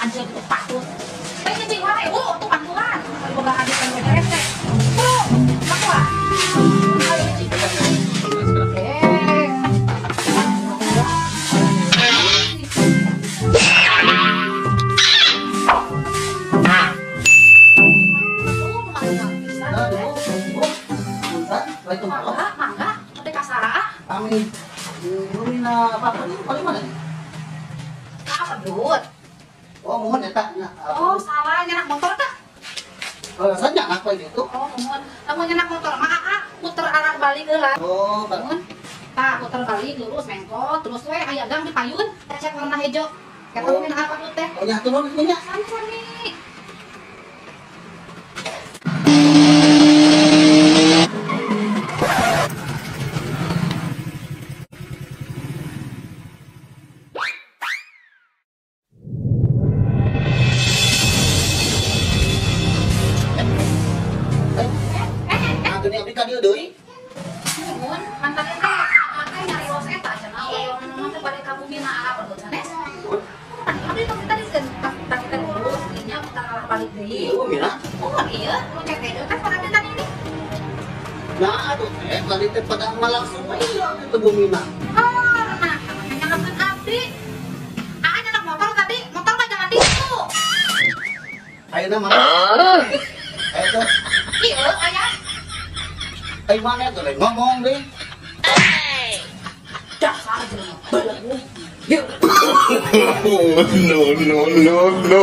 aja gitu patut. Pengen sih wae, tuh pantulan. Boga habis kan rese. Bro, makwa. Ayo cik. Mangga, teh kasara. Kami belum na apa paling mana? Apa dut? Oh, mohon ya tak. Oh, salah nyenak motor teh. Saya apa itu? Oh, mohon. Lamun nyenak motor mah puter arah balik heula. Oh, Mohon. Tah, puter balik lurus mengkot, terus we aya gang di payun, cek warna hejo. Ketemu apa dut teh? oh ya turun punya. Sampun nih. Ini abdi dia deui. Mohon, mantan teh makanya nyari los eta cenah. Mun balik ka bumi na apa dut sanes? Abdi tadi kan lurus, nya putar arah balik deui. Iya, Mira. Oh iya, lu cek deh kan pada tadi ini. Nah, aduh, tadi teh pada langsung iya ke bumi mah. Oh, nah, nyalakan abdi. Nyenak motor tadi, motor mah jangan ditu. Ayeuna mana? Eta, Iya, aya. ai mana tuh le ngomong deh. Dasar jelema balagu. Yuk. No.